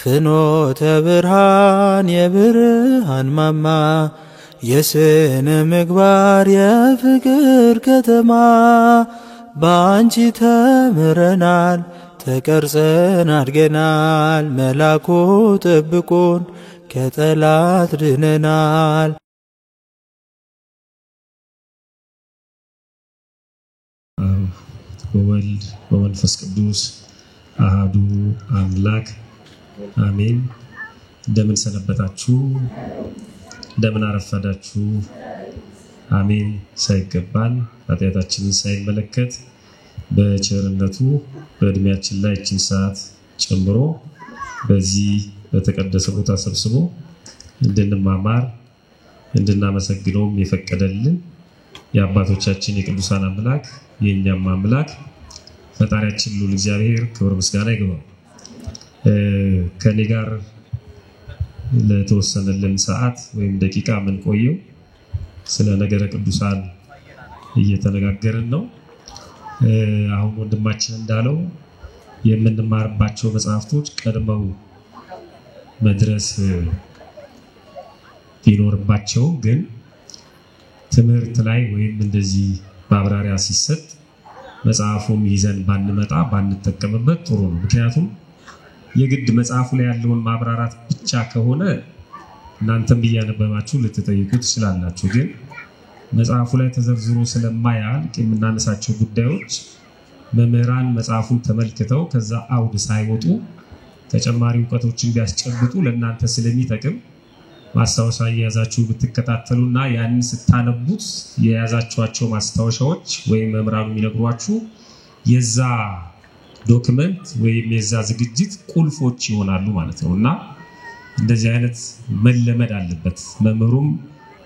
ፍኖተ ብርሃን የብርሃን ማማ የስነ ምግባር የፍቅር ከተማ ባንቺ ተምረናል ተቀርጸን አድገናል መላኩ ጠብቆን ከጠላት ድነናል። ወወልድ ወመንፈስ ቅዱስ አሐዱ አምላክ አሜን። እንደምን ሰነበታችሁ? እንደምን አረፈዳችሁ? አሜን። ሳይገባን ኃጢአታችንን ሳይመለከት በቸርነቱ በእድሜያችን ላይ እችን ሰዓት ጨምሮ በዚህ በተቀደሰ ቦታ ሰብስቦ እንድንማማር እንድናመሰግነውም የፈቀደልን የአባቶቻችን የቅዱሳን አምላክ የኛም አምላክ ፈጣሪያችን ሁሉ እግዚአብሔር ክብር ምስጋና ይግባው። ከኔ ጋር ለተወሰነልን ሰዓት ወይም ደቂቃ ምን ቆየው ስለ ነገረ ቅዱሳን እየተነጋገርን ነው። አሁን ወንድማችን እንዳለው የምንማርባቸው መጽሐፍቶች ቀድመው መድረስ ቢኖርባቸው ግን ትምህርት ላይ ወይም እንደዚህ ማብራሪያ ሲሰጥ መጽሐፉን ይዘን ባንመጣ ባንጠቀምበት ጥሩ ነው። ምክንያቱም የግድ መጽሐፉ ላይ ያለውን ማብራራት ብቻ ከሆነ እናንተም እያነበባችሁ ልትጠይቁ ትችላላችሁ። ግን መጽሐፉ ላይ ተዘርዝሮ ስለማያልቅ የምናነሳቸው ጉዳዮች መምህራን መጽሐፉን ተመልክተው ከዛ አውድ ሳይወጡ ተጨማሪ ዕውቀቶችን ቢያስጨብጡ ለእናንተ ስለሚጠቅም ማስታወሻ የያዛችሁ ብትከታተሉና ያንን ስታነቡት የያዛችኋቸው ማስታወሻዎች ወይም መምህራኑ የሚነግሯችሁ የዛ ዶክመንት ወይም የዛ ዝግጅት ቁልፎች ይሆናሉ ማለት ነውና እንደዚህ አይነት መለመድ አለበት። መምህሩም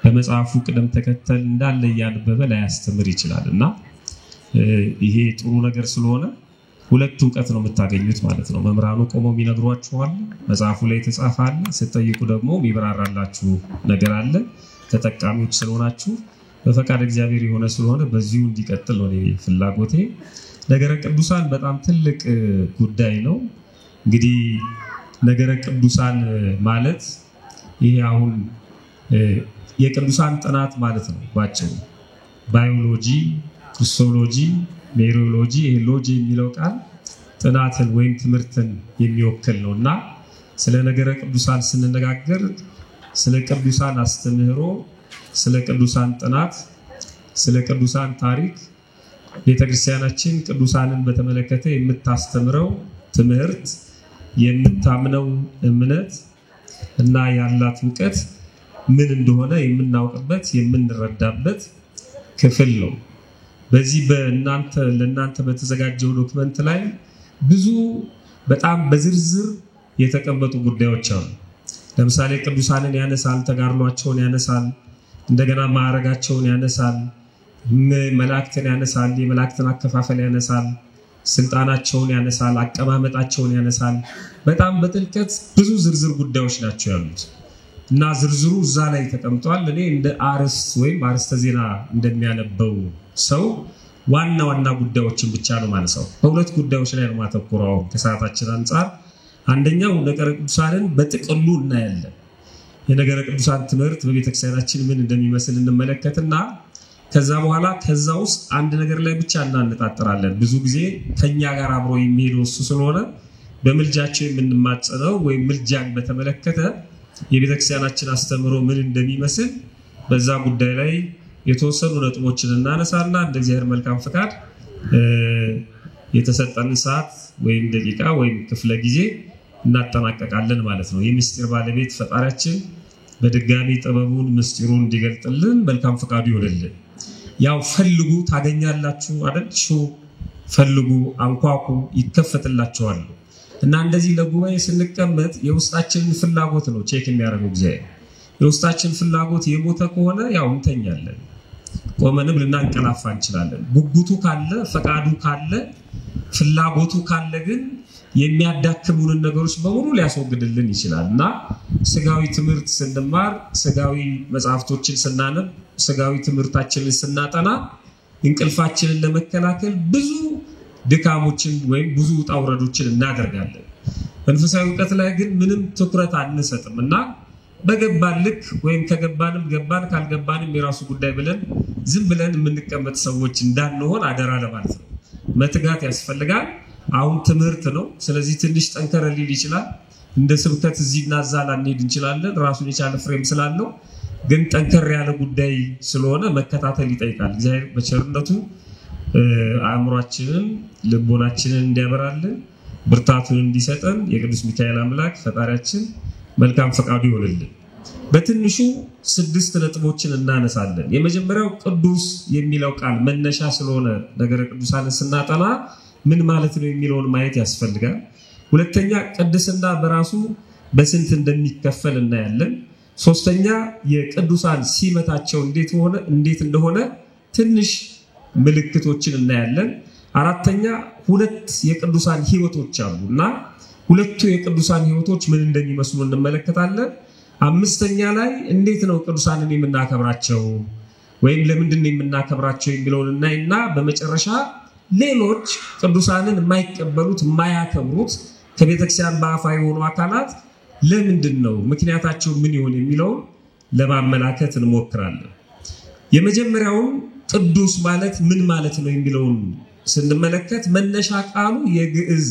በመጽሐፉ ቅደም ተከተል እንዳለ ያነበበ ላይ ያስተምር ይችላልና ይሄ ጥሩ ነገር ስለሆነ ሁለት ዕውቀት ነው የምታገኙት ማለት ነው። መምህራኑ ቆመው የሚነግሯችኋል፣ መጽሐፉ ላይ ተጻፋል፣ ስትጠይቁ ደግሞ የሚብራራላችሁ ነገር አለ። ተጠቃሚዎች ስለሆናችሁ በፈቃድ እግዚአብሔር የሆነ ስለሆነ በዚሁ እንዲቀጥል ነው ፍላጎቴ። ነገረ ቅዱሳን በጣም ትልቅ ጉዳይ ነው። እንግዲህ ነገረ ቅዱሳን ማለት ይሄ አሁን የቅዱሳን ጥናት ማለት ነው ባጭሩ። ባዮሎጂ፣ ክሪስቶሎጂ፣ ሜሮሎጂ ሎጂ የሚለው ቃል ጥናትን ወይም ትምህርትን የሚወክል ነውና ስለ ነገረ ቅዱሳን ስንነጋገር ስለ ቅዱሳን አስተምህሮ፣ ስለ ቅዱሳን ጥናት፣ ስለ ቅዱሳን ታሪክ ቤተክርስቲያናችን ቅዱሳንን በተመለከተ የምታስተምረው ትምህርት የምታምነው እምነት እና ያላት ዕውቀት ምን እንደሆነ የምናውቅበት የምንረዳበት ክፍል ነው። በዚህ ለእናንተ በተዘጋጀው ዶክመንት ላይ ብዙ በጣም በዝርዝር የተቀመጡ ጉዳዮች አሉ። ለምሳሌ ቅዱሳንን ያነሳል፣ ተጋድሏቸውን ያነሳል፣ እንደገና ማዕረጋቸውን ያነሳል፣ መላእክትን ያነሳል፣ የመላእክትን አከፋፈል ያነሳል፣ ስልጣናቸውን ያነሳል፣ አቀማመጣቸውን ያነሳል። በጣም በጥልቀት ብዙ ዝርዝር ጉዳዮች ናቸው ያሉት እና ዝርዝሩ እዛ ላይ ተቀምጧል። እኔ እንደ አርዕስት ወይም አርዕስተ ዜና እንደሚያነበው ሰው ዋና ዋና ጉዳዮችን ብቻ ነው ማነሳው። በሁለት ጉዳዮች ላይ ነው ማተኮረው ከሰዓታችን አንፃር። አንደኛው ነገረ ቅዱሳንን በጥቅሉ እናያለን። የነገረ ቅዱሳን ትምህርት በቤተክርስቲያናችን ምን እንደሚመስል እንመለከትና ከዛ በኋላ ከዛ ውስጥ አንድ ነገር ላይ ብቻ እናነጣጥራለን። ብዙ ጊዜ ከኛ ጋር አብሮ የሚሄደው እሱ ስለሆነ በምልጃቸው የምንማጸነው ወይም ምልጃን በተመለከተ የቤተክርስቲያናችን አስተምሮ ምን እንደሚመስል በዛ ጉዳይ ላይ የተወሰኑ ነጥቦችን እናነሳና እንደ እግዚአብሔር መልካም ፈቃድ የተሰጠን ሰዓት ወይም ደቂቃ ወይም ክፍለ ጊዜ እናጠናቀቃለን ማለት ነው። የምስጢር ባለቤት ፈጣሪያችን በድጋሚ ጥበቡን ምስጢሩን እንዲገልጥልን መልካም ፈቃዱ ይሆንልን። ያው ፈልጉ ታገኛላችሁ አይደል? ፈልጉ አንኳኩ ይከፈትላችኋል። እና እንደዚህ ለጉባኤ ስንቀመጥ የውስጣችንን ፍላጎት ነው ቼክ የሚያደርገው እግዚአብሔር። የውስጣችን ፍላጎት የሞተ ከሆነ ያው እንተኛለን፣ ቆመንም ልናንቀላፋ እንችላለን። ጉጉቱ ካለ፣ ፈቃዱ ካለ፣ ፍላጎቱ ካለ ግን የሚያዳክሙንን ነገሮች በሙሉ ሊያስወግድልን ይችላልና ስጋዊ ትምህርት ስንማር፣ ስጋዊ መጽሐፍቶችን ስናነብ፣ ስጋዊ ትምህርታችንን ስናጠና እንቅልፋችንን ለመከላከል ብዙ ድካሞችን ወይም ብዙ ጣውረዶችን እናደርጋለን። መንፈሳዊ ዕውቀት ላይ ግን ምንም ትኩረት አንሰጥምና በገባን ልክ ወይም ከገባንም ገባን ካልገባንም የራሱ ጉዳይ ብለን ዝም ብለን የምንቀመጥ ሰዎች እንዳንሆን አደራ ለማለት ነው። መትጋት ያስፈልጋል። አሁን ትምህርት ነው። ስለዚህ ትንሽ ጠንከር ሊል ይችላል። እንደ ስብከት እዚህና እዛ ላንሄድ እንችላለን። ራሱን የቻለ ፍሬም ስላለው ግን ጠንከር ያለ ጉዳይ ስለሆነ መከታተል ይጠይቃል። እግዚአብሔር በቸርነቱ አእምሯችንን ልቦናችንን እንዲያበራልን ብርታቱን እንዲሰጠን የቅዱስ ሚካኤል አምላክ ፈጣሪያችን መልካም ፈቃዱ ይሆንልን። በትንሹ 6 ነጥቦችን እናነሳለን። የመጀመሪያው ቅዱስ የሚለው ቃል መነሻ ስለሆነ ነገረ ቅዱሳንን ስናጠና ምን ማለት ነው የሚለውን ማየት ያስፈልጋል። ሁለተኛ ቅድስና በራሱ በስንት እንደሚከፈል እናያለን። ሶስተኛ የቅዱሳን ሲመታቸው እንዴት እንደሆነ ትንሽ ምልክቶችን እናያለን። አራተኛ ሁለት የቅዱሳን ህይወቶች አሉና ሁለቱ የቅዱሳን ህይወቶች ምን እንደሚመስሉ እንመለከታለን። አምስተኛ ላይ እንዴት ነው ቅዱሳንን የምናከብራቸው ወይም ለምንድን ነው የምናከብራቸው የሚለውን እናይና በመጨረሻ ሌሎች ቅዱሳንን የማይቀበሉት የማያከብሩት ከቤተክርስቲያን በአፋ የሆኑ አካላት ለምንድን ነው ምክንያታቸው ምን ይሆን የሚለውን ለማመላከት እንሞክራለን። የመጀመሪያው ቅዱስ ማለት ምን ማለት ነው የሚለውን ስንመለከት መነሻ ቃሉ የግዕዝ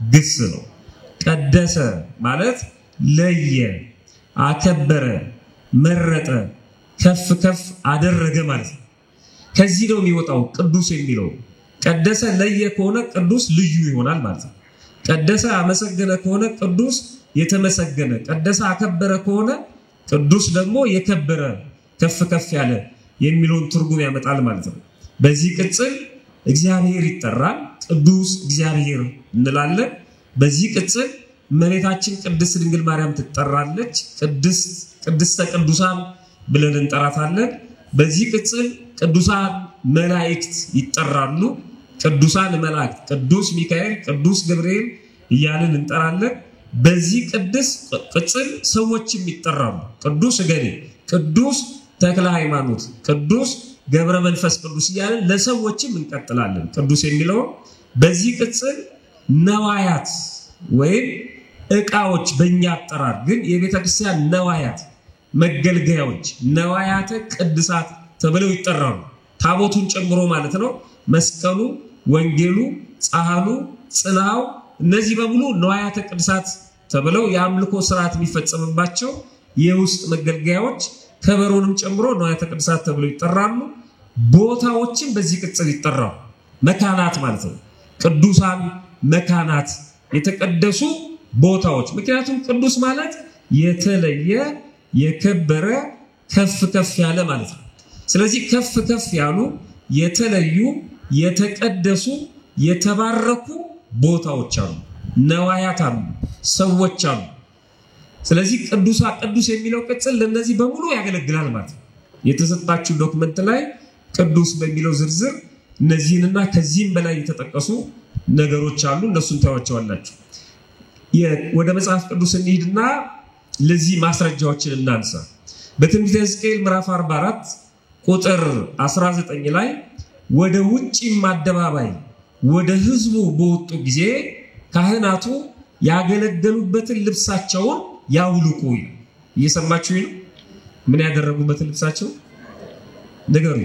ግስ ነው። ቀደሰ ማለት ለየ፣ አከበረ፣ መረጠ፣ ከፍ ከፍ አደረገ ማለት ነው። ከዚህ ነው የሚወጣው ቅዱስ የሚለው። ቀደሰ ለየ ከሆነ ቅዱስ ልዩ ይሆናል ማለት ነው። ቀደሰ አመሰገነ ከሆነ ቅዱስ የተመሰገነ፣ ቀደሰ አከበረ ከሆነ ቅዱስ ደግሞ የከበረ ከፍ ከፍ ያለ የሚለውን ትርጉም ያመጣል ማለት ነው። በዚህ ቅጽል እግዚአብሔር ይጠራል። ቅዱስ እግዚአብሔር እንላለን። በዚህ ቅጽል እመቤታችን ቅድስት ድንግል ማርያም ትጠራለች። ቅድስተ ቅዱሳን ብለን እንጠራታለን። በዚህ ቅጽል ቅዱሳን መላእክት ይጠራሉ። ቅዱሳን መላእክት ቅዱስ ሚካኤል፣ ቅዱስ ገብርኤል እያልን እንጠራለን። በዚህ ቅጽል ሰዎችም ይጠራሉ። ቅዱስ እገሌ፣ ቅዱስ ተክለ ሃይማኖት፣ ቅዱስ ገብረ መንፈስ ቅዱስ እያልን ለሰዎችም እንቀጥላለን። ቅዱስ የሚለው በዚህ ቅጽል ነዋያት ወይም ዕቃዎች በእኛ አጠራር ግን የቤተክርስቲያን ነዋያት መገልገያዎች ነዋያተ ቅድሳት ተብለው ይጠራሉ። ታቦቱን ጨምሮ ማለት ነው። መስቀሉ፣ ወንጌሉ፣ ጻሕሉ፣ ጽናው እነዚህ በሙሉ ነዋያተ ቅድሳት ተብለው የአምልኮ ስርዓት የሚፈጸምባቸው የውስጥ መገልገያዎች ከበሮንም ጨምሮ ነዋያተ ቅድሳት ተብለው ይጠራሉ። ቦታዎችን በዚህ ቅጽል ይጠራሉ። መካናት ማለት ነው። ቅዱሳን መካናት የተቀደሱ ቦታዎች። ምክንያቱም ቅዱስ ማለት የተለየ የከበረ ከፍ ከፍ ያለ ማለት ነው። ስለዚህ ከፍ ከፍ ያሉ የተለዩ የተቀደሱ የተባረኩ ቦታዎች አሉ፣ ነዋያት አሉ፣ ሰዎች አሉ። ስለዚህ ቅዱስ የሚለው ቅጽል ለነዚህ በሙሉ ያገለግላል ማለት ነው። የተሰጣችሁ ዶክመንት ላይ ቅዱስ በሚለው ዝርዝር እነዚህንና ከዚህም በላይ የተጠቀሱ ነገሮች አሉ። እነሱን ታዩዋቸዋላችሁ። ወደ መጽሐፍ ቅዱስ እንሂድና ለዚህ ማስረጃዎችን እናንሳ። በትንቢተ ሕዝቅኤል ምዕራፍ 44 ቁጥር 19 ላይ ወደ ውጪም አደባባይ ወደ ህዝቡ በወጡ ጊዜ ካህናቱ ያገለገሉበትን ልብሳቸውን ያውልቁ። እየሰማችሁ ነው? ምን ያደረጉበትን ልብሳቸው ነገሩ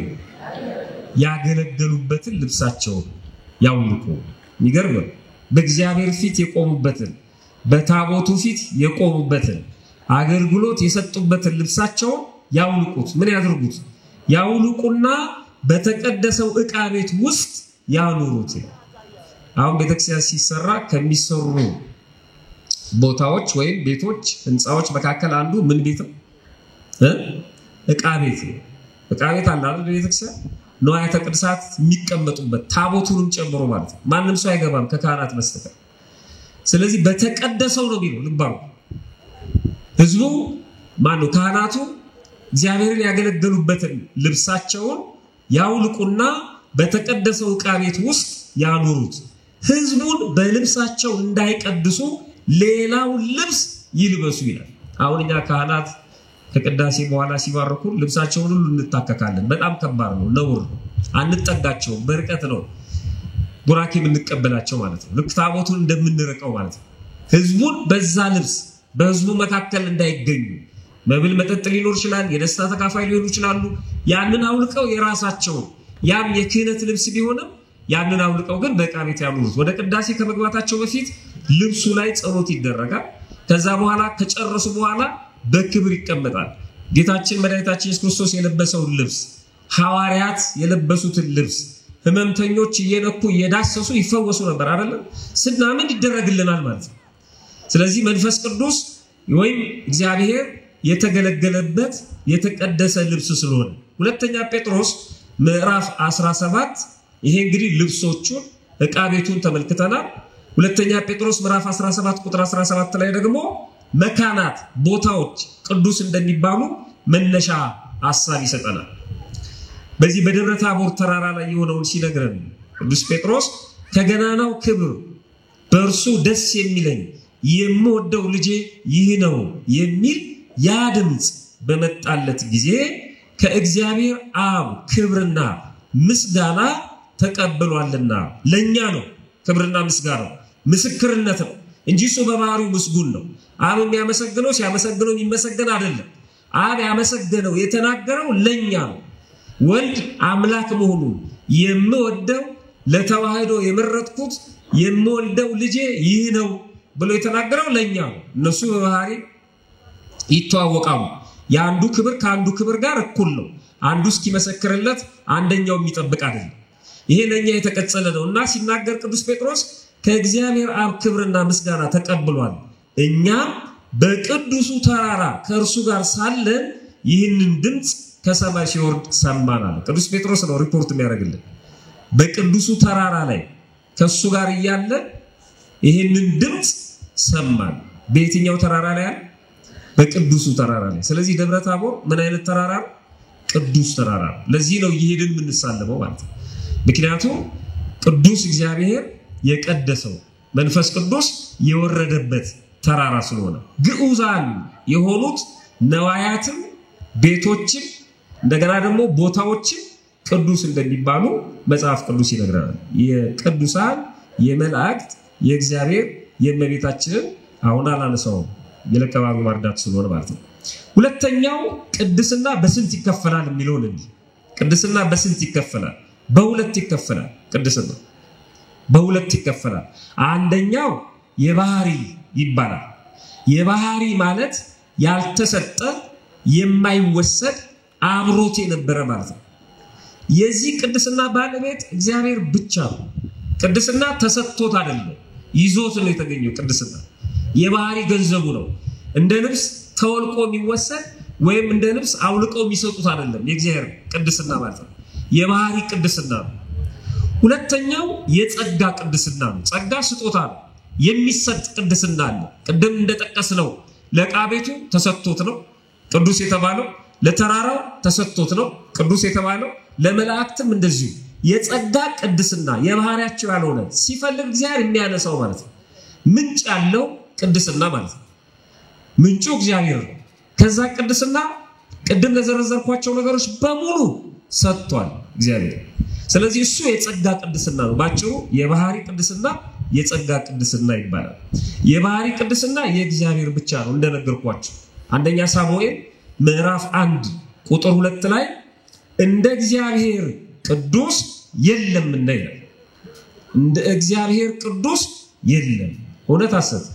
ያገለገሉበትን ልብሳቸውን ያውልቁ። የሚገርም ነው። በእግዚአብሔር ፊት የቆሙበትን በታቦቱ ፊት የቆሙበትን አገልግሎት የሰጡበትን ልብሳቸውን ያውልቁት። ምን ያድርጉት? ያውልቁና በተቀደሰው ዕቃ ቤት ውስጥ ያኑሩት። አሁን ቤተክርስቲያን ሲሰራ ከሚሰሩ ቦታዎች ወይም ቤቶች ህንጻዎች መካከል አንዱ ምን ቤት ነው? ዕቃ ቤት ነው። ዕቃ ቤት አለ አይደል? ቤተክርስቲያን ንዋያተ ቅድሳት የሚቀመጡበት ታቦቱንም ጨምሮ ማለት ነው። ማንም ሰው አይገባም ከካህናት በስተቀር። ስለዚህ በተቀደሰው ነው የሚለው ልባው ህዝቡ ማነው? ካህናቱ እግዚአብሔርን ያገለገሉበትን ልብሳቸውን ያውልቁና በተቀደሰው ዕቃ ቤት ውስጥ ያኑሩት። ህዝቡን በልብሳቸው እንዳይቀድሱ ሌላው ልብስ ይልበሱ ይላል። አሁን እኛ ካህናት ከቅዳሴ በኋላ ሲባርኩ ልብሳቸውን ሁሉ እንታከካለን። በጣም ከባድ ነው፣ ነውር ነው። አንጠጋቸውም፣ በርቀት ነው ቡራኬ የምንቀበላቸው ማለት ነው። ልክ ታቦቱን እንደምንረቀው ማለት ነው። ህዝቡን በዛ ልብስ በህዝቡ መካከል እንዳይገኙ መብል መጠጥ ሊኖር ይችላል የደስታ ተካፋይ ሊሆኑ ይችላሉ ያንን አውልቀው የራሳቸው ያም የክህነት ልብስ ቢሆንም ያንን አውልቀው ግን በዕቃ ቤት ያኑሩት ወደ ቅዳሴ ከመግባታቸው በፊት ልብሱ ላይ ጸሎት ይደረጋል ከዛ በኋላ ከጨረሱ በኋላ በክብር ይቀመጣል ጌታችን መድኃኒታችን ኢየሱስ ክርስቶስ የለበሰው ልብስ ሐዋርያት የለበሱትን ልብስ ህመምተኞች እየነኩ እየዳሰሱ ይፈወሱ ነበር አይደል ስናምን ይደረግልናል ማለት ነው ስለዚህ መንፈስ ቅዱስ ወይም እግዚአብሔር የተገለገለበት የተቀደሰ ልብስ ስለሆነ ሁለተኛ ጴጥሮስ ምዕራፍ 17 ይሄ እንግዲህ ልብሶቹን ዕቃ ቤቱን ተመልክተናል ሁለተኛ ጴጥሮስ ምዕራፍ 17 ቁጥር 17 ላይ ደግሞ መካናት ቦታዎች ቅዱስ እንደሚባሉ መነሻ ሐሳብ ይሰጠናል በዚህ በደብረ ታቦር ተራራ ላይ የሆነውን ሲነግረን ቅዱስ ጴጥሮስ ከገናናው ክብር በእርሱ ደስ የሚለኝ የምወደው ልጄ ይህ ነው የሚል ያ ድምጽ በመጣለት ጊዜ ከእግዚአብሔር አብ ክብርና ምስጋና ተቀበሏልና ለኛ ነው ክብርና ምስጋና ምስክርነት ነው እንጂ እሱ በባህሪው ምስጉን ነው አብ የሚያመሰግነው ሲያመሰግነው የሚመሰገን አይደለም አብ ያመሰገነው የተናገረው ለኛ ነው ወልድ አምላክ መሆኑን የምወደው ለተዋህዶ የመረጥኩት የምወልደው ልጄ ይህ ነው ብሎ የተናገረው ለኛ ነው እነሱ በባህሪ ይተዋወቃሉ ያንዱ ክብር ካንዱ ክብር ጋር እኩል ነው አንዱ እስኪመሰክርለት አንደኛው የሚጠብቅ አይደለም ይሄ ለኛ የተቀጸለ ነውና ሲናገር ቅዱስ ጴጥሮስ ከእግዚአብሔር አብ ክብርና ምስጋና ተቀብሏል እኛ በቅዱሱ ተራራ ከእርሱ ጋር ሳለን ይህንን ድምጽ ከሰማይ ሲወርድ ሰማናል ቅዱስ ጴጥሮስ ነው ሪፖርት የሚያደርግልን በቅዱሱ ተራራ ላይ ከሱ ጋር እያለ ይህንን ድምጽ ሰማን በየትኛው ተራራ ላይ አለ በቅዱሱ ተራራ ላይ ስለዚህ ደብረ ታቦር ምን አይነት ተራራ ቅዱስ ተራራ ለዚህ ነው ይሄድን ምንሳለመው ማለት ነው ምክንያቱም ቅዱስ እግዚአብሔር የቀደሰው መንፈስ ቅዱስ የወረደበት ተራራ ስለሆነ ግዑዛን የሆኑት ነዋያትም ቤቶችም እንደገና ደግሞ ቦታዎችም ቅዱስ እንደሚባሉ መጽሐፍ ቅዱስ ይነግራል የቅዱሳን የመላእክት የእግዚአብሔር የእመቤታችን አሁን አላነሳው የለቀባሉ ማርዳት ስለሆነ ማለት ነው ሁለተኛው ቅድስና በስንት ይከፈላል የሚለው እንዴ ቅድስና በስንት ይከፈላል በሁለት ይከፈላል ቅድስና በሁለት ይከፈላል አንደኛው የባህሪ ይባላል የባህሪ ማለት ያልተሰጠ የማይወሰድ አብሮት የነበረ ማለት ነው የዚህ ቅድስና ባለቤት እግዚአብሔር ብቻ ነው ቅድስና ተሰጥቶት አይደለም ይዞት ነው የተገኘው ቅድስና የባህሪ ገንዘቡ ነው እንደ ልብስ ተወልቆ የሚወሰድ ወይም እንደ ልብስ አውልቀው የሚሰጡት አይደለም የእግዚአብሔር ቅድስና ማለት ነው የባህሪ ቅድስና ነው ሁለተኛው የጸጋ ቅድስና ነው ጸጋ ስጦታ ነው የሚሰጥ ቅድስና አለ ቅድም እንደተጠቀስነው ለዕቃ ቤቱ ተሰጥቶት ነው ቅዱስ የተባለው ለተራራው ተሰጥቶት ነው ቅዱስ የተባለው ለመላእክትም እንደዚሁ የጸጋ ቅድስና የባህሪያቸው ያልሆነ ሲፈልግ እግዚአብሔር የሚያነሳው ማለት ነው ምንጭ ያለው ቅድስና ማለት ነው ምንጩ እግዚአብሔር ነው ከዛ ቅድስና ቅድም ለዘረዘርኳቸው ነገሮች በሙሉ ሰጥቷል እግዚአብሔር ስለዚህ እሱ የጸጋ ቅድስና ነው ባጭሩ የባህሪ ቅድስና የጸጋ ቅድስና ይባላል የባህሪ ቅድስና የእግዚአብሔር ብቻ ነው እንደነገርኳችሁ አንደኛ ሳሙኤል ምዕራፍ 1 ቁጥር 2 ላይ እንደ እግዚአብሔር ቅዱስ የለም እንደይላል እንደ እግዚአብሔር ቅዱስ የለም እውነት አሰት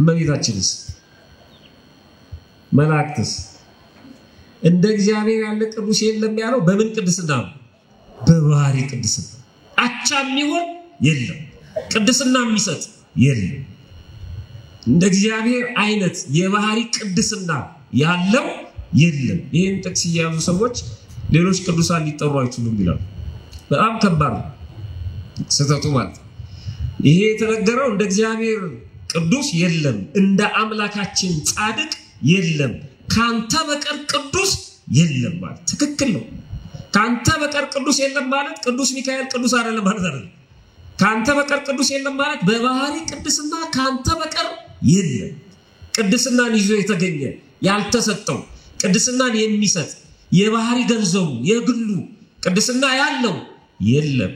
መቤታችንስ መላእክትስ እንደ እግዚአብሔር ያለ ቅዱስ የለም ያለው በምን ቅድስና ነው በባህሪ ቅድስና አቻ የሚሆን የለም ቅድስና የሚሰጥ የለም እንደ እግዚአብሔር አይነት የባህሪ ቅድስና ያለው የለም ይሄን ጥቅስ ያዙ ሰዎች ሌሎች ቅዱሳን ሊጠሩ አይችሉም ይላል በጣም ከባድ ነው ስተቱ ማለት ይሄ የተነገረው እንደ እግዚአብሔር ቅዱስ የለም እንደ አምላካችን ጻድቅ የለም ካንተ በቀር ቅዱስ የለም ማለት ትክክል ነው ካንተ በቀር ቅዱስ የለም ማለት ቅዱስ ሚካኤል ቅዱስ አይደለም ማለት አይደለም ካንተ በቀር ቅዱስ የለም ማለት በባህሪ ቅድስና ካንተ በቀር የለም ቅድስናን ይዞ የተገኘ ያልተሰጠው ቅድስናን የሚሰጥ የባህሪ ገንዘቡ የግሉ ቅድስና ያለው የለም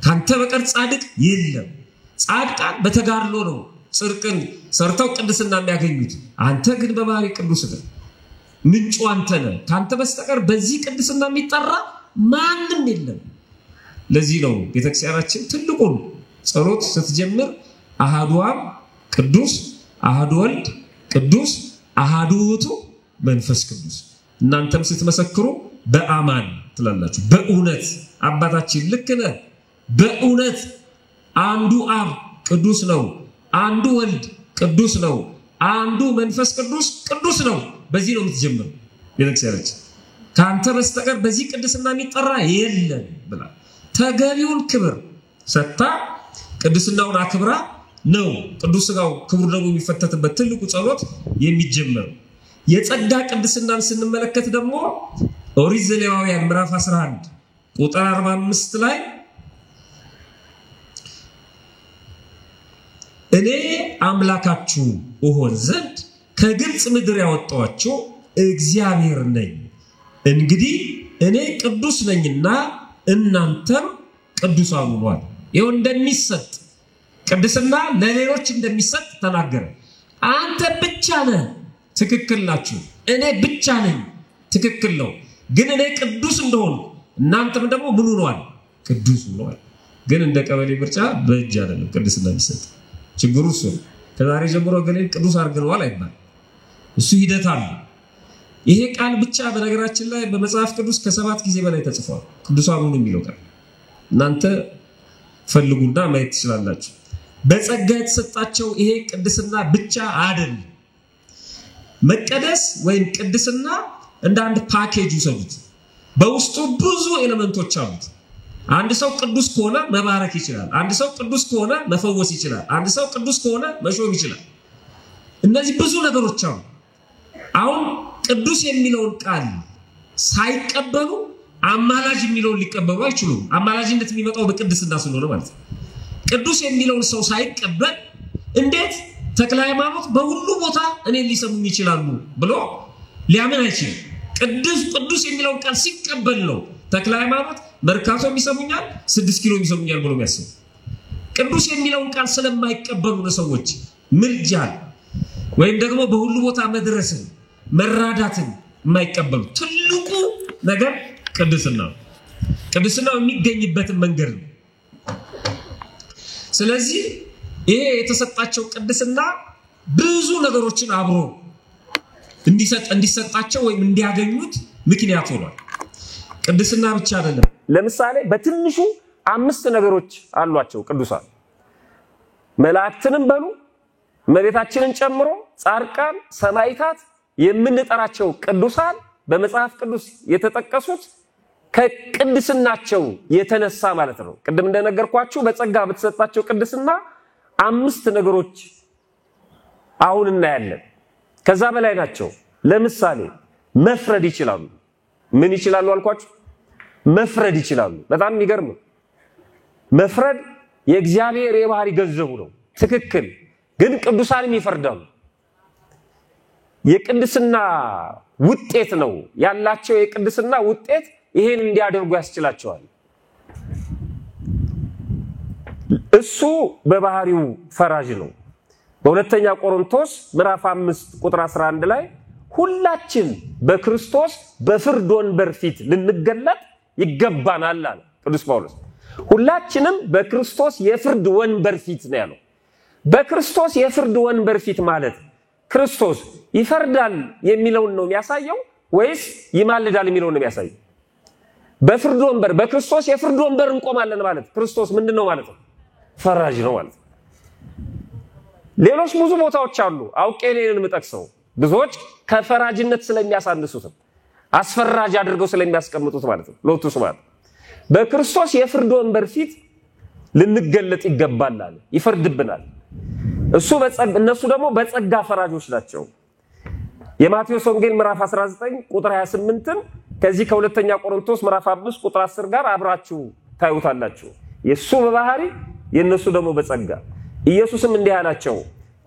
ካንተ በቀር ጻድቅ የለም ጻድቃን በተጋድሎ ነው ጽድቅን ሰርተው ቅድስና የሚያገኙት አንተ ግን በባህሪ ቅዱስ ነህ ምንጩ አንተ ነህ ካንተ በስተቀር በዚህ ቅድስና የሚጠራ ማንም የለም ለዚህ ነው ቤተክርስቲያናችን ትልቁን ጸሎት ስትጀምር አሐዱ አብ ቅዱስ አሐዱ ወልድ ቅዱስ አሐዱ ውእቱ መንፈስ ቅዱስ እናንተም ስትመሰክሩ በአማን ትላላችሁ በእውነት አባታችን ልክ ነህ በእውነት አንዱ አብ ቅዱስ ነው አንዱ ወልድ ቅዱስ ነው አንዱ መንፈስ ቅዱስ ነው በዚህ ነው የምትጀምረው ቤተክርስቲያናችን ካንተ በስተቀር በዚህ ቅድስና የሚጠራ የለም ብላ ተገቢውን ክብር ሰጣ ቅድስናውን አክብራ ነው ቅዱስ ሥጋው ክብር ደግሞ የሚፈተትበት ትልቁ ጸሎት የሚጀምረው የጸጋ ቅድስናን ስንመለከት ደግሞ ኦሪት ዘሌዋውያን ምዕራፍ 11 ቁጥር 45 ላይ እኔ አምላካችሁ እሆን ዘንድ ከግብጽ ምድር ያወጣኋችሁ እግዚአብሔር ነኝ እንግዲህ እኔ ቅዱስ ነኝና እናንተም ቅዱሳን ሁኑ ይኸው እንደሚሰጥ ቅድስና ለሌሎች እንደሚሰጥ ተናገረ አንተ ብቻ ነህ ትክክል ናችሁ እኔ ብቻ ነኝ ትክክል ነው ግን እኔ ቅዱስ እንደሆነ እናንተም ደግሞ ምን ሆነዋል ቅዱስ ሆነዋል ግን እንደ ቀበሌ ምርጫ በእጅ አይደለም ቅድስና የሚሰጥ ችግሩ እሱ ከዛሬ ጀምሮ ገሌ ቅዱስ አርገዋል አይባል እሱ ሂደት አለ ይሄ ቃል ብቻ በነገራችን ላይ በመጽሐፍ ቅዱስ ከ7 ጊዜ በላይ ተጽፏል ቅዱሳን ሁኑ የሚለው ቃል እናንተ ፈልጉና ማየት ትችላላችሁ በጸጋ የተሰጣቸው ይሄ ቅድስና ብቻ አይደለም መቀደስ ወይም ቅድስና እንደ አንድ ፓኬጅ ውሰዱት በውስጡ ብዙ ኤሌመንቶች አሉት አንድ ሰው ቅዱስ ከሆነ መባረክ ይችላል አንድ ሰው ቅዱስ ከሆነ መፈወስ ይችላል አንድ ሰው ቅዱስ ከሆነ መሾም ይችላል እነዚህ ብዙ ነገሮች አሉ አሁን ቅዱስ የሚለውን ቃል ሳይቀበሉ አማላጅ የሚለውን ሊቀበሉ አይችሉም አማላጅነት የሚመጣው በቅድስና ስለሆነ ማለት ነው ቅዱስ የሚለውን ሰው ሳይቀበል እንዴት ተክለ ሃይማኖት በሁሉ ቦታ እኔ ሊሰሙኝ ይችላሉ ብሎ ሊያምን አይችልም ቅዱስ የሚለውን ቃል ሲቀበል ነው ተክለ ሃይማኖት መርካቶ የሚሰሙኛል 6 ኪሎ የሚሰሙኛል ብሎ የሚያስብ ቅዱስ የሚለውን ቃል ስለማይቀበሉ ነው ሰዎች ምልጃን ወይም ደግሞ በሁሉ ቦታ መድረስን መራዳትን የማይቀበሉ ትልቁ ነገር ቅድስናው የሚገኝበት መንገድ ነው ስለዚህ ይሄ የተሰጣቸው ቅድስና ብዙ ነገሮችን አብሮ እንዲሰጣቸው ወይም እንዲያገኙት ምክንያት ሆኗል ቅድስና ብቻ አይደለም ለምሳሌ በትንሹ 5 ነገሮች አሏቸው ቅዱሳን መላእክትንም በሉ መሬታችንን ጨምሮ ጻድቃን ሰማዕታት የምንጠራቸው ቅዱሳን በመጽሐፍ ቅዱስ የተጠቀሱት ከቅድስናቸው የተነሳ ማለት ነው ቅድም እንደነገርኳችሁ በጸጋ በተሰጣቸው ቅድስና 5 ነገሮች አሁን እናያለን ከዛ በላይ ናቸው ለምሳሌ መፍረድ ይችላሉ ምን ይችላሉ አልኳችሁ መፍረድ ይችላሉ በጣም የሚገርም መፍረድ የእግዚአብሔር የባህሪ ገንዘቡ ነው ትክክል ግን ቅዱሳንም ይፈርዳሉ የቅድስና ውጤት ነው ያላቸው የቅድስና ውጤት ይሄን እንዲያደርጉ ያስችላቸዋል እሱ በባህሪው ፈራጅ ነው በሁለተኛ ቆሮንቶስ ምዕራፍ 5 ቁጥር 11 ላይ ሁላችን በክርስቶስ በፍርድ ወንበር ፊት ልንገለጥ ይገባናል አለ ቅዱስ ጳውሎስ ሁላችንም በክርስቶስ የፍርድ ወንበር ፊት ነው ያለው በክርስቶስ የፍርድ ወንበር ፊት ማለት ክርስቶስ ይፈርዳል የሚለውን ነው የሚያሳየው ወይስ ይማልዳል የሚለውን ነው የሚያሳየው በፍርድ ወንበር በክርስቶስ የፍርድ ወንበር እንቆማለን ማለት ክርስቶስ ምንድነው ማለት ነው ፈራጅ ነው ማለት ሌሎች ብዙ ቦታዎች አሉ አውቄኔን መጠቅሰው ብዙዎች ከፈራጅነት ስለሚያሳንሱት አስፈራጅ አድርገው ስለሚያስቀምጡት ማለት ነው ሎቱስ ማለት በክርስቶስ የፍርድ ወንበር ፊት ልንገለጥ ይገባል አለ ይፈርድብናል እነሱ ደግሞ በጸጋ ፈራጆች ናቸው የማቴዎስ ወንጌል ምዕራፍ 19 ቁጥር 28 ከዚህ ከሁለተኛ ቆሮንቶስ ምዕራፍ 5 ቁጥር 10 ጋር አብራችሁ ታዩታላችሁ የሱ በባህሪ የነሱ ደግሞ በጸጋ ኢየሱስም እንዲህ አላቸው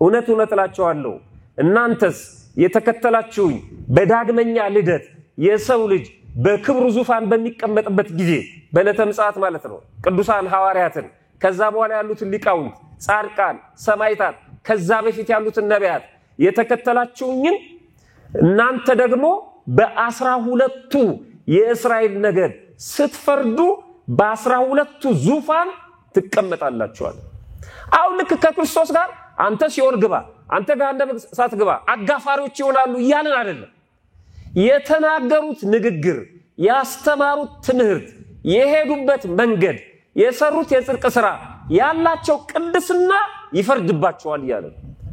እውነት እላችኋለሁ እናንተስ የተከተላችሁኝ በዳግመኛ ልደት የሰው ልጅ በክብሩ ዙፋን በሚቀመጥበት ጊዜ በዕለተ ምጽአት ማለት ነው ቅዱሳን ሐዋርያትን ከዛ በኋላ ያሉት ሊቃውንት ጻድቃን ሰማዕታት ከዛ በፊት ያሉትን ነቢያት የተከተላችሁኝን እናንተ ደግሞ በ12ቱ የእስራኤል ነገድ ስትፈርዱ በ12ቱ ዙፋን ትቀመጣላችኋል። አሁን ልክ ከክርስቶስ ጋር አንተ ሲኦል ግባ አንተ ገሃነመ እሳት ግባ አጋፋሪዎች ይሆናሉ እያልን አይደለም። የተናገሩት ንግግር ያስተማሩት ትምህርት የሄዱበት መንገድ የሰሩት የጽድቅ ሥራ ያላቸው ቅድስና ይፈርድባቸዋል እያለ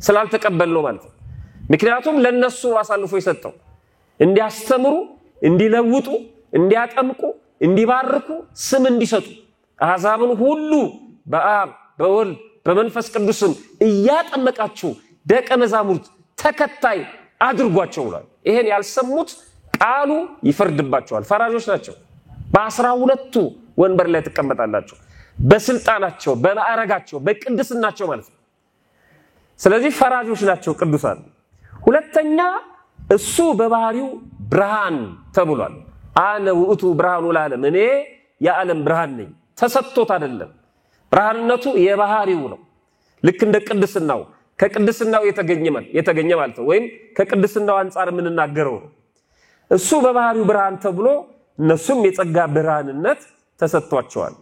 ስላልተቀበልነው ማለት ነው። ምክንያቱም ለነሱ አሳልፎ የሰጠው እንዲያስተምሩ እንዲለውጡ እንዲያጠምቁ እንዲባርኩ ስም እንዲሰጡ አሕዛብን ሁሉ በአብ በወልድ በመንፈስ ቅዱስም እያጠመቃችሁ ደቀ መዛሙርት ተከታይ አድርጓቸው ብሏል። ይሄን ያልሰሙት ቃሉ ይፈርድባቸዋል። ፈራጆች ናቸው። በ12ቱ ወንበር ላይ ተቀመጣላችሁ በስልጣናቸው በማዕረጋቸው በቅድስናቸው ማለት ነው። ስለዚህ ፈራጆች ናቸው ቅዱሳን። ሁለተኛ እሱ በባህሪው ብርሃን ተብሏል። አነ ውእቱ ብርሃኑ ለዓለም እኔ የዓለም ብርሃን ነኝ። ተሰጥቶት አይደለም። ብርሃንነቱ የባህሪው ነው። ልክ እንደ ቅድስናው ከቅድስናው የተገኘ ማለት ነው። ወይም ከቅድስናው አንፃር የምንናገረው ነው። እሱ በባህሪው ብርሃን ተብሎ እነሱም የጸጋ ብርሃንነት ተሰጥቷቸዋል።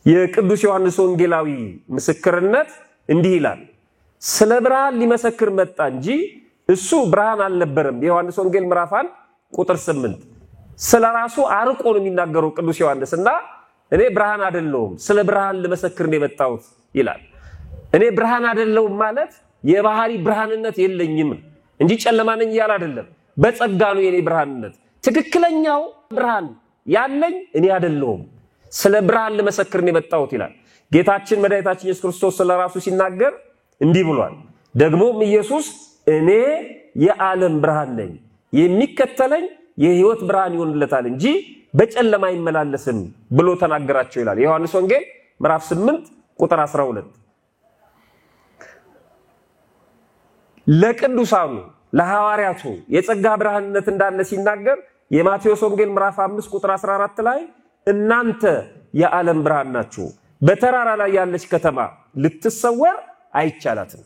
የቅዱስ ዮሐንስ ወንጌላዊ ምስክርነት እንዲህ ይላል። ስለ ብርሃን ሊመሰክር መጣ እንጂ እሱ ብርሃን አልነበረም። የዮሐንስ ወንጌል ምዕራፍ 1 ቁጥር 8 ስለራሱ አርቆ ነው የሚናገረው ቅዱስ ዮሐንስና እኔ ብርሃን አይደለሁም ስለ ብርሃን ልመሰክር ነው የመጣሁት ይላል። እኔ ብርሃን አይደለሁም ማለት የባህሪ ብርሃንነት የለኝም እንጂ ጨለማ ነኝ ይላል አይደለም። በጸጋ ነው የኔ ብርሃንነት። ትክክለኛው ብርሃን ያለኝ እኔ አይደለሁም ስለ ብርሃን ልመሰክር ነው የመጣሁት ይላል። ጌታችን መድኃኒታችን ኢየሱስ ክርስቶስ ስለራሱ ሲናገር እንዲህ ብሏል። ደግሞም ኢየሱስ እኔ የዓለም ብርሃን ነኝ የሚከተለኝ የሕይወት ብርሃን ይሆንለታል እንጂ በጨለማ አይመላለስም ብሎ ተናገራቸው ይላል። የዮሐንስ ወንጌል ምዕራፍ 8 ቁጥር 12 ለቅዱሳኑ ለሐዋርያቱ የጸጋ ብርሃንነት እንዳለ ሲናገር የማቴዎስ ወንጌል ምዕራፍ 5 ቁጥር 14 ላይ እናንተ የዓለም ብርሃን ናችሁ በተራራ ላይ ያለች ከተማ ልትሰወር አይቻላትም።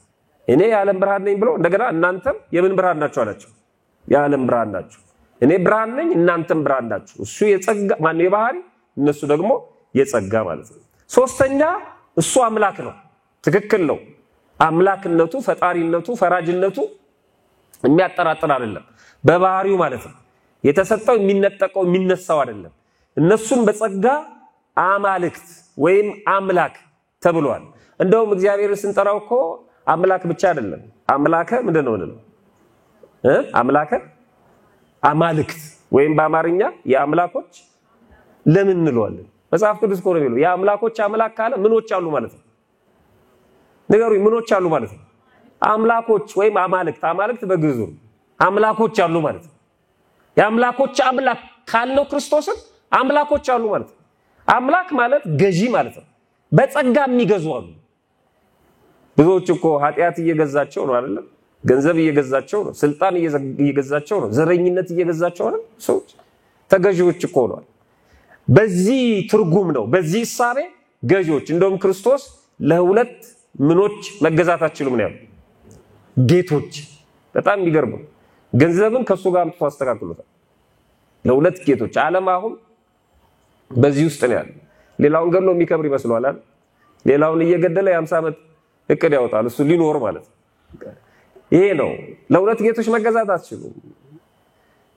እኔ የዓለም ብርሃን ነኝ ብሎ እንደገና እናንተም የምን ብርሃን ናችሁ አላቸው። የዓለም ብርሃን ናችሁ። እኔ ብርሃን ነኝ እናንተም ብርሃን ናችሁ። እሱ የጸጋ ማን የባህሪ እነሱ ደግሞ የጸጋ ማለት ነው። ሶስተኛ እሱ አምላክ ነው። ትክክል ነው። አምላክነቱ ፈጣሪነቱ ፈራጅነቱ የሚያጠራጥር አይደለም። በባህሪው ማለት ነው። የተሰጠው የሚነጠቀው የሚነሳው አይደለም። እነሱም በጸጋ አማልክት ወይም አምላክ ተብሏል። እንደውም እግዚአብሔርን ስንጠራው እኮ አምላክ ብቻ አይደለም። አምላከ ምንድነው ነው? አምላከ አማልክት ወይም በአማርኛ የአምላኮች ለምን እንለዋለን? መጽሐፍ ቅዱስ ኮነ የሚለው የአምላኮች አምላክ ካለ ምኖች አሉ ማለት ነው። ነገሩኝ ምኖች አሉ ማለት ነው። አምላኮች ወይም አማልክት አማልክት በግዕዙ አምላኮች አሉ ማለት ነው። የአምላኮች አምላክ ካልነው ክርስቶስን አምላኮች አሉ ማለት ነው። አምላክ ማለት ገዢ ማለት ነው። በጸጋ የሚገዙ አሉ። ብዙዎች እኮ ኃጢአት እየገዛቸው ነው አይደል? ገንዘብ እየገዛቸው ነው፣ ስልጣን እየገዛቸው ነው፣ ዘረኝነት እየገዛቸው ነው። ሰዎች ተገዢዎች እኮ ነው። በዚህ ትርጉም ነው በዚህ ሐሳቤ ገዢዎች። እንደውም ክርስቶስ ለሁለት ምኖች መገዛት አትችሉም ነው ያለው። ጌቶች በጣም የሚገርም ገንዘብን ከሱ ጋር አምጥቶ አስተካክሎታል። ለሁለት ጌቶች ዓለም አሁን በዚህ ውስጥ ነው ያለው። ሌላውን ገድሎ የሚከብር ይመስላል አይደል? ሌላውን እየገደለ የ50 ዓመት እቅድ ያወጣል እሱ ሊኖር ማለት ነው። ይሄ ነው ለሁለት ጌቶች መገዛት አትችሉም።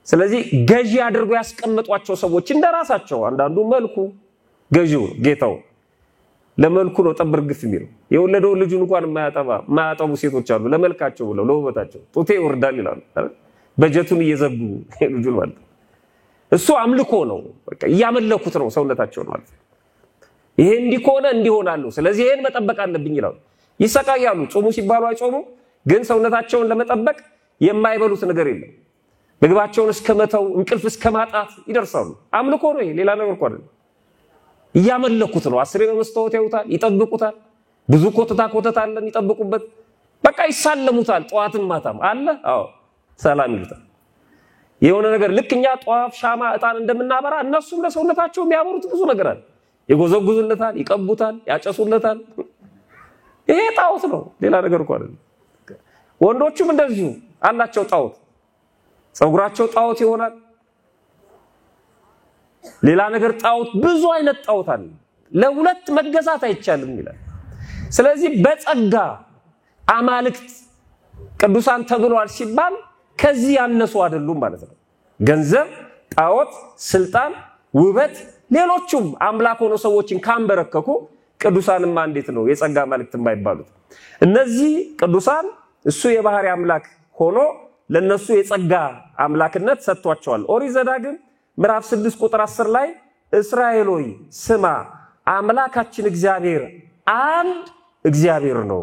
ስለዚህ ገዢ አድርገው ያስቀመጧቸው ሰዎች እንደራሳቸው አንዳንዱ መልኩ ገዢው ጌታው ለመልኩ ነው ጠብርግፍ የሚለው የወለደው ልጁን እንኳን ማያጠቡ ሴቶች አሉ ለመልካቸው ብለው ለውበታቸው ጡቴ ይወርዳል ይላሉ በጀቱን እየዘጉ ልጁን ማለት እሱ አምልኮ ነው። በቃ ያመለኩት ነው ሰውነታቸው ማለት ይሄ እንዲኮነ እንዲሆናሉ። ስለዚህ ይሄን መጠበቅ አለብኝ ይላሉ። ይሰቃያሉ። ጾሙ ሲባሉ አይጾሙ ግን ሰውነታቸውን ለመጠበቅ የማይበሉት ነገር የለም። ምግባቸውን እስከመተው እንቅልፍ እስከማጣት ይደርሳሉ። አምልኮ ነው ይሄ ሌላ ነገር እኮ አይደለም። ያመለኩት ነው። አስሬ በመስታወት ያዩታል፣ ይጠብቁታል። ብዙ ኮተታ አለ የሚጠብቁበት። በቃ ይሳለሙታል። ጧትም ማታም አለ አዎ ሰላም ይሉታል። የሆነ ነገር ልክኛ ጧፍ ሻማ እጣን እንደምናበራ እነሱም ለሰውነታቸው የሚያበሩት ብዙ ነገር አለ። ይጎዘጉዙለታል፣ ይቀቡታል፣ ያጨሱለታል። ይሄ ጣዖት ነው ሌላ ነገር እኮ አይደለም ወንዶቹም እንደዚሁ አላቸው ጣዖት ጸጉራቸው ጣዖት ይሆናል ሌላ ነገር ጣዖት ብዙ አይነት ጣዖት አለ ለሁለት መገዛት አይቻልም ይላል ስለዚህ በጸጋ አማልክት ቅዱሳን ተብለዋል ሲባል ከዚህ ያነሱ አይደሉም ማለት ነው ገንዘብ ጣዖት ስልጣን ውበት ሌሎችም አምላክ ሆኖ ሰዎችን ካንበረከኩ ቅዱሳንማ እንዴት ነው የጸጋ አማልክት የማይባሉት እነዚህ ቅዱሳን እሱ የባህሪ አምላክ ሆኖ ለነሱ የጸጋ አምላክነት ሰጥቷቸዋል ኦሪት ዘዳግም ምዕራፍ 6 ቁጥር 10 ላይ እስራኤል ሆይ ስማ አምላካችን እግዚአብሔር አንድ እግዚአብሔር ነው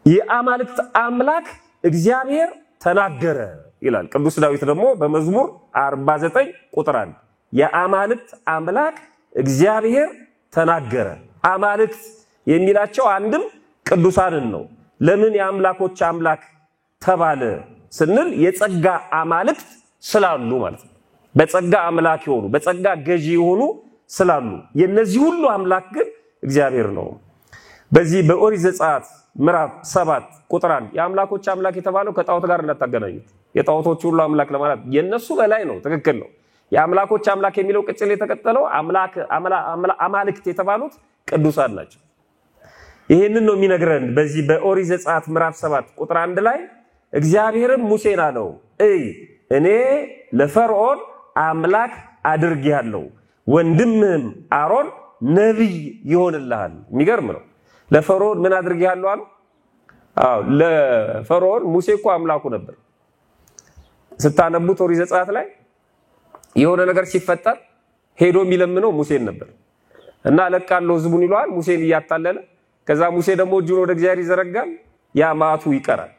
የአማልክት አምላክ እግዚአብሔር ተናገረ ይላል ቅዱስ ዳዊት ደግሞ በመዝሙር 49 ቁጥር 1 የአማልክት አምላክ እግዚአብሔር ተናገረ አማልክት የሚላቸው አንድም ቅዱሳንን ነው ለምን የአምላኮች አምላክ ተባለ ስንል የጸጋ አማልክት ስላሉ ማለት ነው በጸጋ አምላክ ይሆኑ በጸጋ ገዢ ይሆኑ ስላሉ የነዚህ ሁሉ አምላክ ግን እግዚአብሔር ነው በዚህ በኦሪት ዘጸአት ምዕራፍ 7 ቁጥር 1 የአምላኮች አምላክ የተባለው ከጣዖት ጋር እንዳታገናኙት የጣዖቶች ሁሉ አምላክ ለማለት የነሱ በላይ ነው ትክክል ነው የአምላኮች አምላክ የሚለው ቅጽል የተከተለው አማልክት የተባሉት ቅዱሳን ናቸው ይሄንን ነው የሚነግረን በዚህ በኦሪት ዘጸአት ምዕራፍ 7 ቁጥር 1 ላይ እግዚአብሔርም ሙሴን አለው እኔ ለፈርዖን አምላክ አድርጌያለሁ ወንድምህም አሮን ነብይ ይሆንልሃል የሚገርም ነው ለፈርዖን ምን አድርጌያለሁ አለ ለፈርዖን ሙሴ እኮ አምላኩ ነበር ስታነቡት ኦሪት ዘጸአት ላይ የሆነ ነገር ሲፈጠር ሄዶ የሚለምነው ሙሴን ነበር እና ለቃለው ህዝቡን ይሏል ሙሴን ያታለለ ከዛ ሙሴ ደግሞ እጁን ወደ እግዚአብሔር ይዘረጋል ያ ማቱ ይቀራል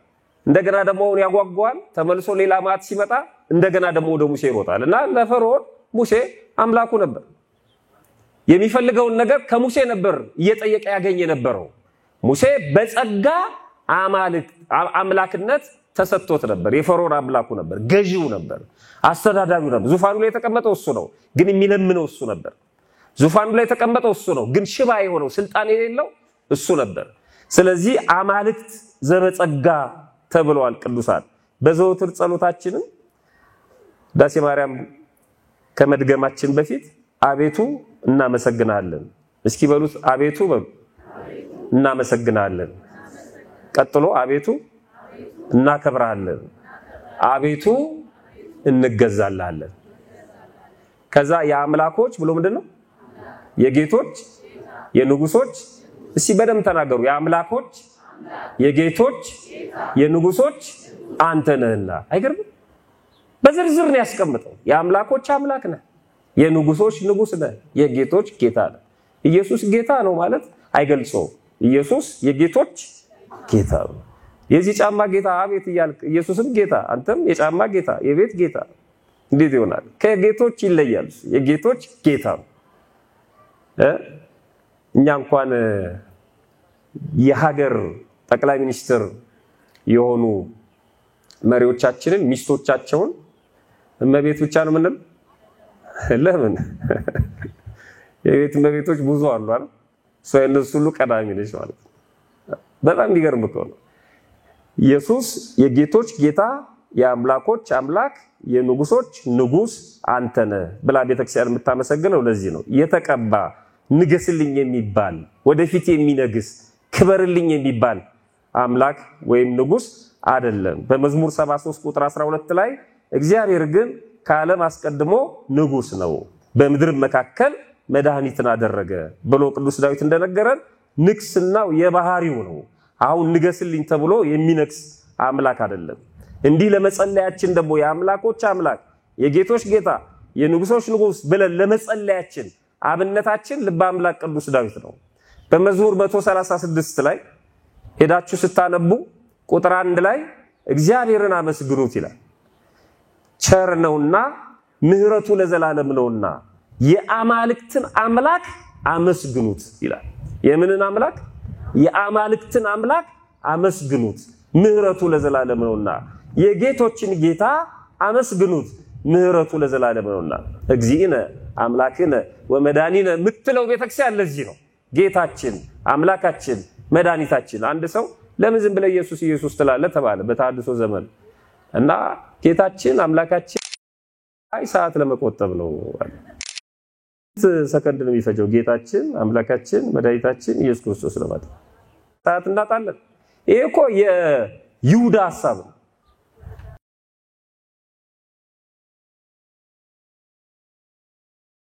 እንደገና ደግሞ ያጓጓዋል ተመልሶ ሌላ ማት ሲመጣ እንደገና ደግሞ ወደ ሙሴ ይሮጣል እና ለፈርዖን ሙሴ አምላኩ ነበር የሚፈልገውን ነገር ከሙሴ ነበር እየጠየቀ ያገኘ ነበረው ሙሴ በጸጋ አምላክነት ተሰጥቶት ነበር የፈርዖን አምላኩ ነበር ገዢው ነበር አስተዳዳሪው ነበር ዙፋኑ ላይ የተቀመጠው እሱ ነው ግን የሚለምነው እሱ ነበር ዙፋኑ ላይ የተቀመጠው እሱ ነው ግን ሽባ የሆነው ስልጣን የሌለው እሱ ነበር ስለዚህ አማልክት ዘበጸጋ ተብለዋል ቅዱሳን በዘወትር ጸሎታችንም ዳሴ ማርያም ከመድገማችን በፊት አቤቱ እናመሰግናለን እስኪ በሉት አቤቱ በሉ እናመሰግናለን ቀጥሎ አቤቱ እናከብራለን አቤቱ እንገዛላለን ከዛ የአምላኮች ብሎ ምንድነው የጌቶች የንጉሶች እስቲ በደም ተናገሩ የአምላኮች የጌቶች የንጉሶች አንተ ነህና አይገርም በዝርዝር ነው ያስቀምጠው የአምላኮች አምላክ ነህ የንጉሶች ንጉስ ነህ የጌቶች ጌታ ነህ ኢየሱስ ጌታ ነው ማለት አይገልጾም ኢየሱስ የጌቶች ጌታ ነው የዚህ ጫማ ጌታ አቤት ይያልክ ኢየሱስም ጌታ አንተም የጫማ ጌታ የቤት ጌታ እንዴት ይሆናል ከጌቶች ይለያል የጌቶች ጌታ ነው እኛ እንኳን የሀገር ጠቅላይ ሚኒስትር የሆኑ መሪዎቻችንን ሚስቶቻቸውን እመቤት ብቻ ነው ምንል ለምን የቤት እመቤቶች ብዙ አሉ አይደል ሰው እነሱ ሁሉ ቀዳሚ ነች ማለት በጣም ይገርም እኮ ነው ኢየሱስ የጌቶች ጌታ የአምላኮች አምላክ የንጉሶች ንጉስ አንተ ነህ ብላ ቤተክርስቲያን የምታመሰግነው ለዚህ ነው የተቀባ ንገስልኝ የሚባል ወደፊት የሚነግስ ክበርልኝ የሚባል አምላክ ወይም ንጉስ አይደለም በመዝሙር 73 ቁጥር 12 ላይ እግዚአብሔር ግን ከዓለም አስቀድሞ ንጉስ ነው በምድር መካከል መድኃኒትን አደረገ ብሎ ቅዱስ ዳዊት እንደነገረን ንግስናው የባህሪው ነው አሁን ንገስልኝ ተብሎ የሚነግስ አምላክ አይደለም እንዲህ ለመጸለያችን ደግሞ የአምላኮች አምላክ የጌቶች ጌታ የንጉሶች ንጉስ ብለን ለመጸለያችን አብነታችን ልበ አምላክ ቅዱስ ዳዊት ነው በመዝሙር 136 ላይ ሄዳችሁ ስታነቡ ቁጥር 1 ላይ እግዚአብሔርን አመስግኑት ይላል ቸር ነውና ምህረቱ ለዘላለም ነውና የአማልክትን አምላክ አመስግኑት ይላል የምንን አምላክ የአማልክትን አምላክ አመስግኑት ምህረቱ ለዘላለም ነውና የጌቶችን ጌታ አመስግኑት ምህረቱ ለዘላለም ነውና እግዚእነ አምላክነ ወመድኃኒነ ምትለው ቤተክርስቲያን ለዚህ ነው ጌታችን አምላካችን መድኃኒታችን አንድ ሰው ለምን ዝም ብለ ኢየሱስ ኢየሱስ ትላለህ ተባለ በታድሶ ዘመን እና ጌታችን አምላካችን አይ ሰዓት ለመቆጠብ ነው ሰከንድ ነው የሚፈጀው ጌታችን አምላካችን መድኃኒታችን ኢየሱስ ክርስቶስ ነው ማለት ሰዓት እናጣለን ይሄ እኮ የይሁዳ ሐሳብ